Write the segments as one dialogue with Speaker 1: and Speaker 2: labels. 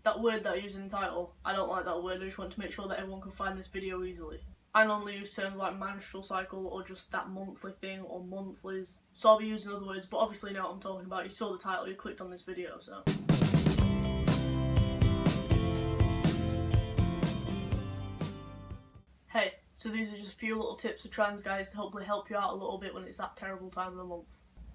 Speaker 1: That word that I use in the title, I don't like that word. I just want to make sure that everyone can find this video easily. I normally use terms like menstrual cycle or just that monthly thing or monthlies. So I'll be using other words, but obviously you know what I'm talking about. You saw the title, you clicked on this video, so. Hey, so these are just a few little tips for trans guys to hopefully help you out a little bit when it's that terrible time of the month.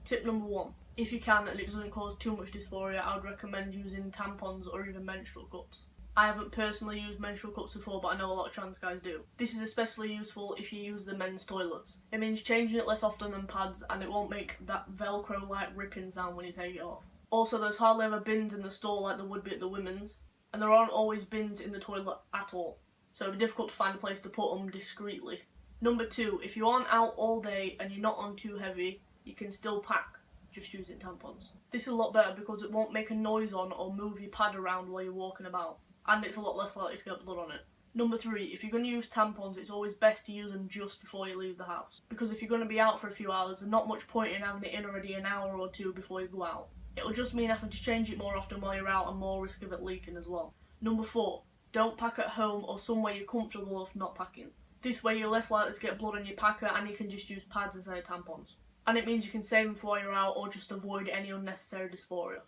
Speaker 1: Tip number 1. If you can and it doesn't cause too much dysphoria, I would recommend using tampons or even menstrual cups. I haven't personally used menstrual cups before, but I know a lot of trans guys do. This is especially useful if you use the men's toilets. It means changing it less often than pads, and it won't make that Velcro-like ripping sound when you take it off. Also, there's hardly ever bins in the store like there would be at the women's, and there aren't always bins in the toilet at all, so it'll be difficult to find a place to put them discreetly. Number 2, if you aren't out all day and you're not on too heavy, you can still pack, just using tampons. This is a lot better because it won't make a noise on or move your pad around while you're walking about, and it's a lot less likely to get blood on it. Number 3, if you're going to use tampons, it's always best to use them just before you leave the house, because if you're going to be out for a few hours, there's not much point in having it in already an hour or two before you go out. It'll just mean having to change it more often while you're out and more risk of it leaking as well. Number 4, don't pack at home or somewhere you're comfortable of not packing. This way you're less likely to get blood on your packer and you can just use pads instead of tampons. And it means you can save them for while you're out or just avoid any unnecessary dysphoria.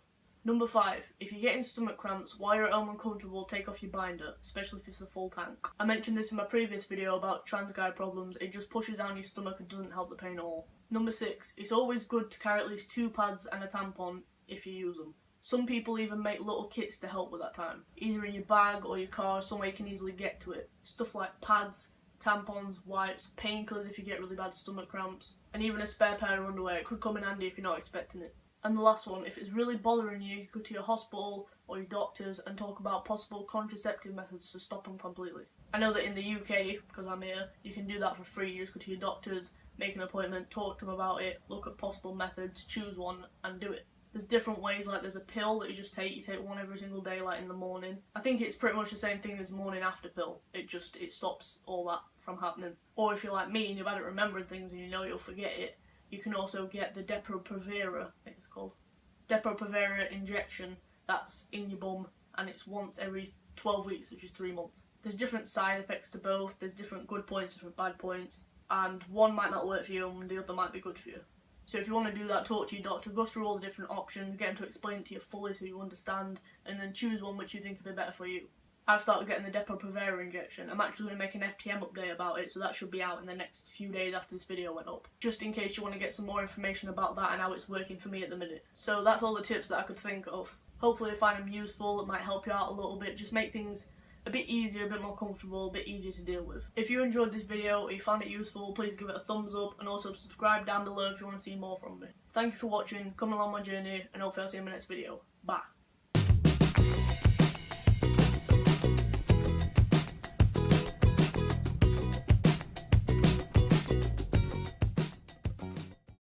Speaker 1: Number 5, if you're getting stomach cramps while you're at home uncomfortable, take off your binder, especially if it's a full tank. I mentioned this in my previous video about trans guy problems, it just pushes down your stomach and doesn't help the pain at all. Number 6, it's always good to carry at least 2 pads and a tampon if you use them. Some people even make little kits to help with that time, either in your bag or your car, somewhere you can easily get to it. Stuff like pads, tampons, wipes, painkillers if you get really bad stomach cramps, and even a spare pair of underwear. It could come in handy if you're not expecting it. And the last one, if it's really bothering you, you go to your hospital or your doctors and talk about possible contraceptive methods to stop them completely. I know that in the UK, because I'm here, you can do that for free. You just go to your doctors, make an appointment, talk to them about it, look at possible methods, choose one and do it. There's different ways, like there's a pill that you take one every single day, like in the morning. I think it's pretty much the same thing as morning after pill. It stops all that from happening. Or if you're like me and you're bad at remembering things and you know you'll forget it, you can also get the Depo-Provera, I think it's called. Depo-Provera injection that's in your bum, and it's once every 12 weeks, which is 3 months. There's different side effects to both, there's different good points, different bad points, and one might not work for you and the other might be good for you. So if you want to do that, talk to your doctor, go through all the different options, get them to explain it to you fully so you understand, and then choose one which you think will be better for you. I've started getting the Depo-Provera injection. I'm actually going to make an FTM update about it, so that should be out in the next few days after this video went up. Just in case you want to get some more information about that and how it's working for me at the minute. So that's all the tips that I could think of. Hopefully you find them useful, it might help you out a little bit, just make things a bit easier, a bit more comfortable, a bit easier to deal with. If you enjoyed this video or you found it useful, please give it a thumbs up and also subscribe down below if you want to see more from me. So thank you for watching, come along my journey, and hopefully I'll see you in my next video. Bye.